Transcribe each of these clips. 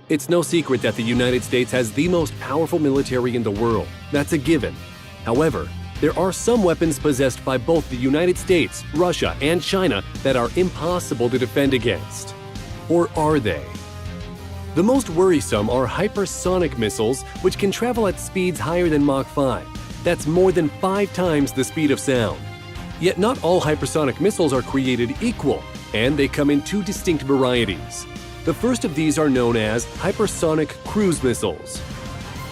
It's no secret that the United States has the most powerful military in the world. That's a given. However, there are some weapons possessed by both the United States, Russia, and China that are impossible to defend against. Or are they? The most worrisome are hypersonic missiles, which can travel at speeds higher than Mach 5. That's more than 5 times the speed of sound. Yet not all hypersonic missiles are created equal, and they come in 2 distinct varieties. The first of these are known as hypersonic cruise missiles.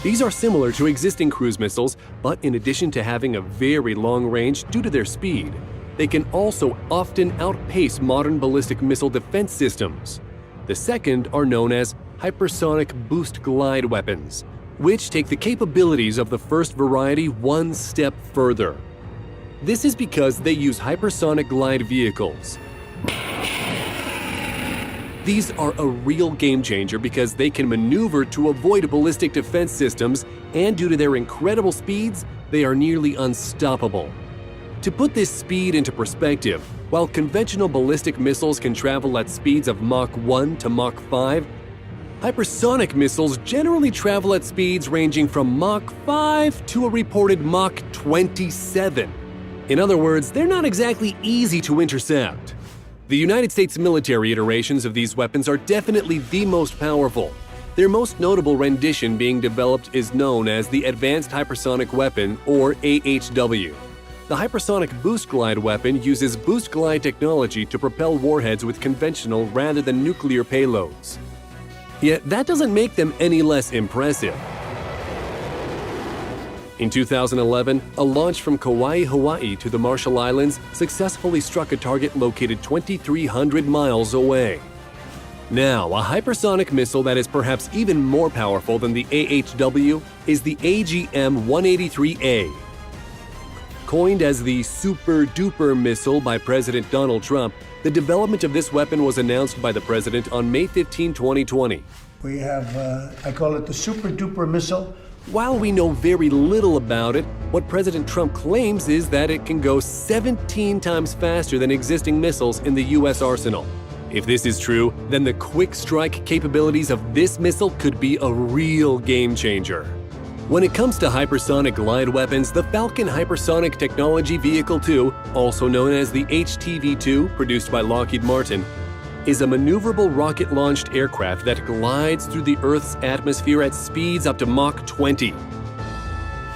These are similar to existing cruise missiles, but in addition to having a very long range due to their speed, they can also often outpace modern ballistic missile defense systems. The second are known as hypersonic boost glide weapons, which take the capabilities of the first variety one step further. This is because they use hypersonic glide vehicles. These are a real game changer because they can maneuver to avoid ballistic defense systems, and due to their incredible speeds, they are nearly unstoppable. To put this speed into perspective, while conventional ballistic missiles can travel at speeds of Mach 1 to Mach 5, hypersonic missiles generally travel at speeds ranging from Mach 5 to a reported Mach 27. In other words, they're not exactly easy to intercept. The United States military iterations of these weapons are definitely the most powerful. Their most notable rendition being developed is known as the Advanced Hypersonic Weapon, or AHW. The hypersonic boost glide weapon uses boost glide technology to propel warheads with conventional rather than nuclear payloads. Yet that doesn't make them any less impressive. In 2011, a launch from Kauai, Hawaii to the Marshall Islands successfully struck a target located 2,300 miles away. Now, a hypersonic missile that is perhaps even more powerful than the AHW is the AGM-183A. Coined as the Super Duper missile by President Donald Trump, the development of this weapon was announced by the president on May 15, 2020. We have, I call it the Super Duper missile. While we know very little about it, what President Trump claims is that it can go 17 times faster than existing missiles in the U.S. arsenal. If this is true, then the quick strike capabilities of this missile could be a real game changer. When it comes to hypersonic glide weapons, the Falcon Hypersonic Technology Vehicle 2, also known as the HTV-2, produced by Lockheed Martin, is a maneuverable rocket-launched aircraft that glides through the Earth's atmosphere at speeds up to Mach 20.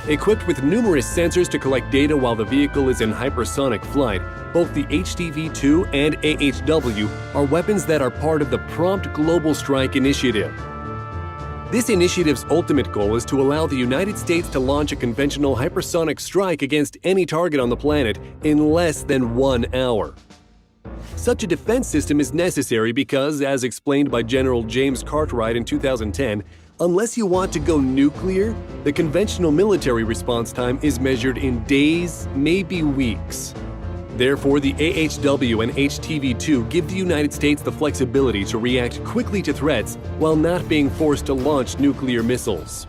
Equipped with numerous sensors to collect data while the vehicle is in hypersonic flight, both the HTV-2 and AHW are weapons that are part of the Prompt Global Strike Initiative. This initiative's ultimate goal is to allow the United States to launch a conventional hypersonic strike against any target on the planet in less than 1 hour. Such a defense system is necessary because, as explained by General James Cartwright in 2010, unless you want to go nuclear, the conventional military response time is measured in days, maybe weeks. Therefore, the AHW and HTV-2 give the United States the flexibility to react quickly to threats while not being forced to launch nuclear missiles.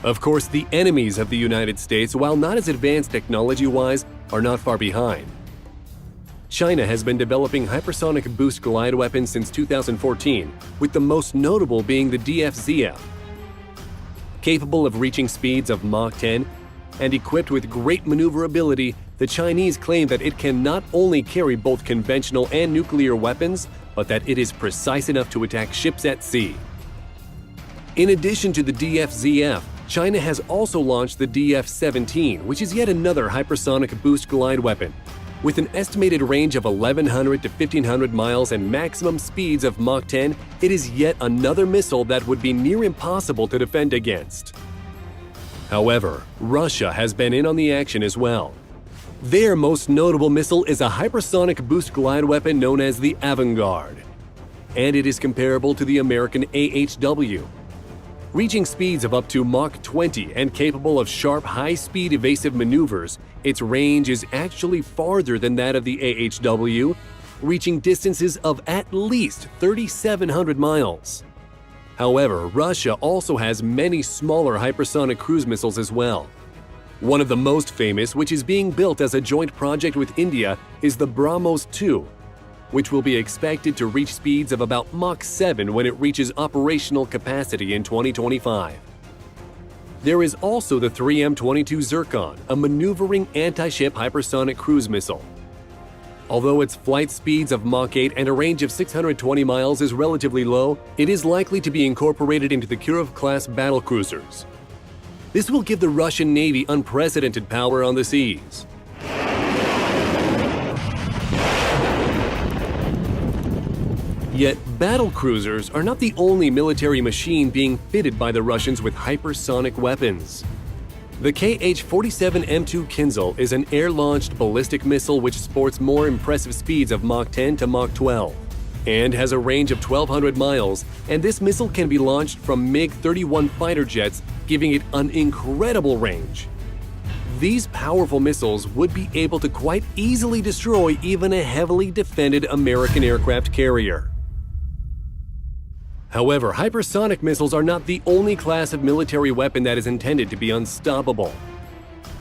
Of course, the enemies of the United States, while not as advanced technology-wise, are not far behind. China has been developing hypersonic boost glide weapons since 2014, with the most notable being the DF-ZF. Capable of reaching speeds of Mach 10 and equipped with great maneuverability, the Chinese claim that it can not only carry both conventional and nuclear weapons, but that it is precise enough to attack ships at sea. In addition to the DF-ZF, China has also launched the DF-17, which is yet another hypersonic boost glide weapon. With an estimated range of 1,100 to 1,500 miles and maximum speeds of Mach 10, it is yet another missile that would be near impossible to defend against. However, Russia has been in on the action as well. Their most notable missile is a hypersonic boost glide weapon known as the Avangard, and it is comparable to the American AHW. Reaching speeds of up to Mach 20 and capable of sharp, high-speed evasive maneuvers, its range is actually farther than that of the AHW, reaching distances of at least 3,700 miles. However, Russia also has many smaller hypersonic cruise missiles as well. One of the most famous, which is being built as a joint project with India, is the BrahMos 2. which will be expected to reach speeds of about Mach 7 when it reaches operational capacity in 2025. There is also the 3M-22 Zircon, a maneuvering anti-ship hypersonic cruise missile. Although its flight speeds of Mach 8 and a range of 620 miles is relatively low, it is likely to be incorporated into the Kirov-class battlecruisers. This will give the Russian Navy unprecedented power on the seas. Yet, battlecruisers are not the only military machine being fitted by the Russians with hypersonic weapons. The Kh-47M2 Kinzhal is an air-launched ballistic missile which sports more impressive speeds of Mach 10 to Mach 12 and has a range of 1,200 miles, and this missile can be launched from MiG-31 fighter jets, giving it an incredible range. These powerful missiles would be able to quite easily destroy even a heavily defended American aircraft carrier. However, hypersonic missiles are not the only class of military weapon that is intended to be unstoppable.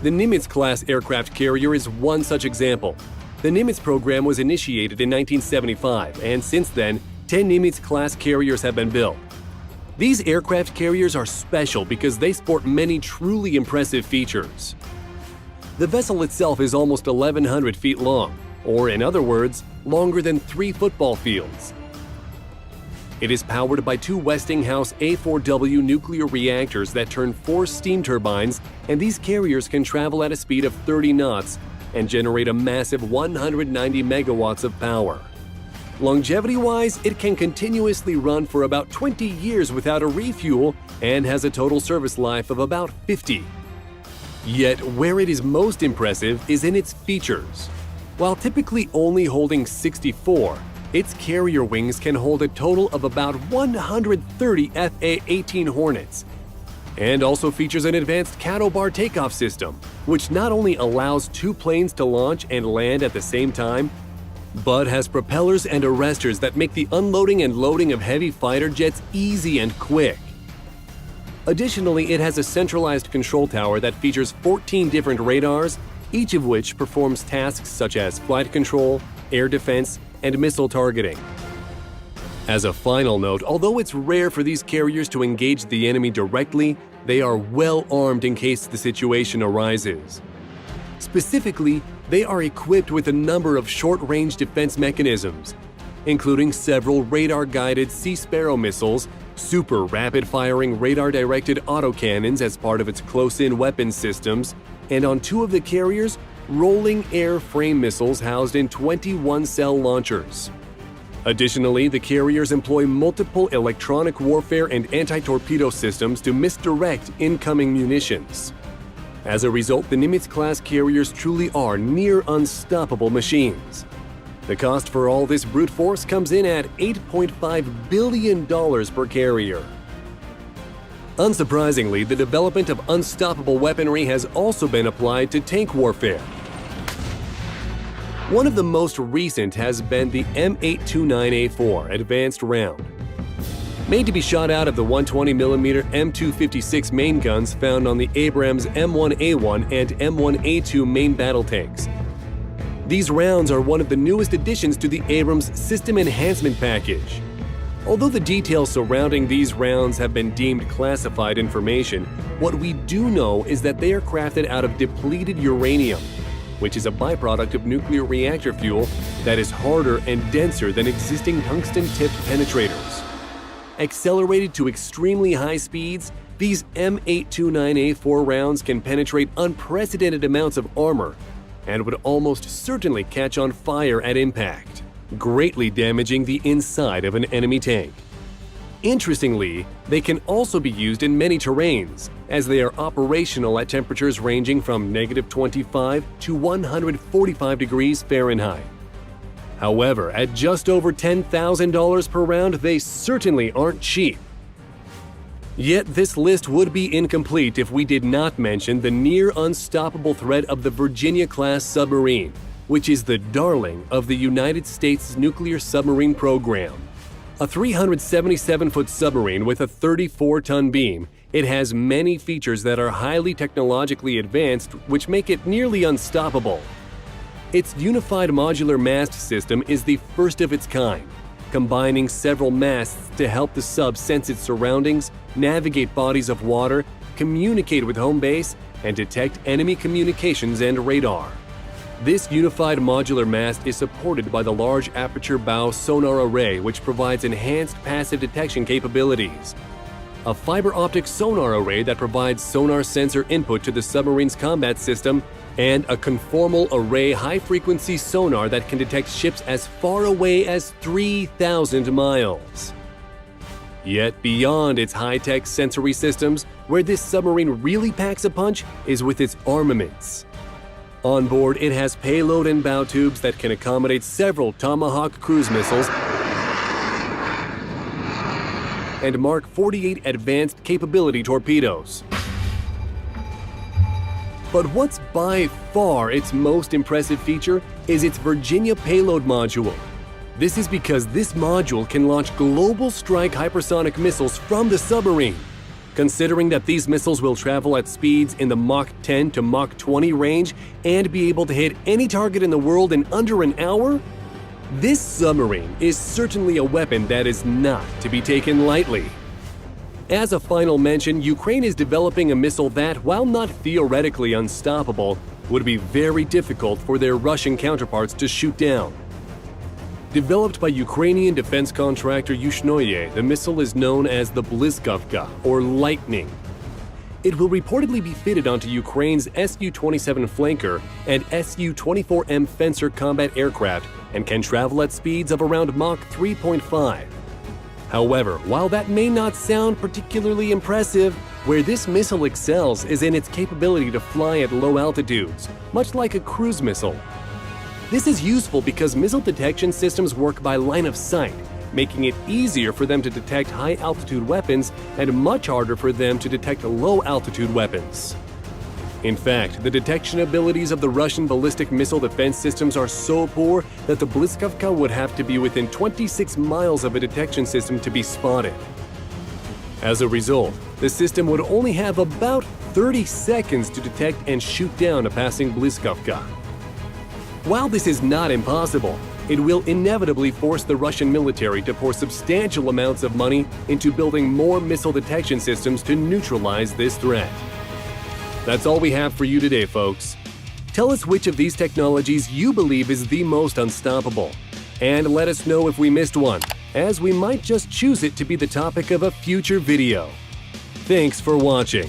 The Nimitz-class aircraft carrier is one such example. The Nimitz program was initiated in 1975, and since then, 10 Nimitz-class carriers have been built. These aircraft carriers are special because they sport many truly impressive features. The vessel itself is almost 1,100 feet long, or in other words, longer than 3 football fields. It is powered by 2 Westinghouse A4W nuclear reactors that turn 4 steam turbines, and these carriers can travel at a speed of 30 knots and generate a massive 190 megawatts of power. Longevity-wise, it can continuously run for about 20 years without a refuel and has a total service life of about 50. Yet, where it is most impressive is in its features. While typically only holding 64, its carrier wings can hold a total of about 130 FA-18 Hornets, and also features an advanced cattle-bar takeoff system, which not only allows 2 planes to launch and land at the same time, but has propellers and arresters that make the unloading and loading of heavy fighter jets easy and quick. Additionally, it has a centralized control tower that features 14 different radars, each of which performs tasks such as flight control, air defense, and missile targeting. As a final note, although it's rare for these carriers to engage the enemy directly, they are well armed in case the situation arises. Specifically, they are equipped with a number of short-range defense mechanisms, including several radar-guided Sea Sparrow missiles, super rapid-firing radar-directed autocannons as part of its close-in weapons systems, and on 2 of the carriers, rolling air frame missiles housed in 21-cell launchers. Additionally, the carriers employ multiple electronic warfare and anti-torpedo systems to misdirect incoming munitions. As a result, the Nimitz-class carriers truly are near unstoppable machines. The cost for all this brute force comes in at $8.5 billion per carrier. Unsurprisingly, the development of unstoppable weaponry has also been applied to tank warfare. One of the most recent has been the M829A4 Advanced Round. Made to be shot out of the 120mm M256 main guns found on the Abrams M1A1 and M1A2 main battle tanks. These rounds are one of the newest additions to the Abrams System Enhancement Package. Although the details surrounding these rounds have been deemed classified information, what we do know is that they are crafted out of depleted uranium, which is a byproduct of nuclear reactor fuel that is harder and denser than existing tungsten-tipped penetrators. Accelerated to extremely high speeds, these M829A4 rounds can penetrate unprecedented amounts of armor and would almost certainly catch on fire at impact, greatly damaging the inside of an enemy tank. Interestingly, they can also be used in many terrains, as they are operational at temperatures ranging from -25 to 145 degrees Fahrenheit. However, at just over $10,000 per round, they certainly aren't cheap. Yet this list would be incomplete if we did not mention the near-unstoppable threat of the Virginia-class submarine, which is the darling of the United States nuclear submarine program. A 377-foot submarine with a 34-ton beam, it has many features that are highly technologically advanced, which make it nearly unstoppable. Its unified modular mast system is the first of its kind, combining several masts to help the sub sense its surroundings, navigate bodies of water, communicate with home base, and detect enemy communications and radar. This unified modular mast is supported by the large aperture bow sonar array, which provides enhanced passive detection capabilities. A fiber optic sonar array that provides sonar sensor input to the submarine's combat system, and a conformal array high-frequency sonar that can detect ships as far away as 3,000 miles. Yet beyond its high-tech sensory systems, where this submarine really packs a punch is with its armaments. On board, it has payload and bow tubes that can accommodate several Tomahawk cruise missiles and Mark 48 advanced capability torpedoes. But what's by far its most impressive feature is its Virginia payload module. This is because this module can launch global strike hypersonic missiles from the submarine. Considering that these missiles will travel at speeds in the Mach 10 to Mach 20 range and be able to hit any target in the world in under an hour, this submarine is certainly a weapon that is not to be taken lightly. As a final mention, Ukraine is developing a missile that, while not theoretically unstoppable, would be very difficult for their Russian counterparts to shoot down. Developed by Ukrainian defense contractor Yushnoye, the missile is known as the Blizkovka, or Lightning. It will reportedly be fitted onto Ukraine's Su-27 Flanker and Su-24M Fencer combat aircraft and can travel at speeds of around Mach 3.5. However, while that may not sound particularly impressive, where this missile excels is in its capability to fly at low altitudes, much like a cruise missile. This is useful because missile detection systems work by line of sight, making it easier for them to detect high-altitude weapons and much harder for them to detect low-altitude weapons. In fact, the detection abilities of the Russian ballistic missile defense systems are so poor that the Blizkovka would have to be within 26 miles of a detection system to be spotted. As a result, the system would only have about 30 seconds to detect and shoot down a passing Blizkovka. While this is not impossible, it will inevitably force the Russian military to pour substantial amounts of money into building more missile detection systems to neutralize this threat. That's all we have for you today, folks. Tell us which of these technologies you believe is the most unstoppable, and let us know if we missed one, as we might just choose it to be the topic of a future video. Thanks for watching.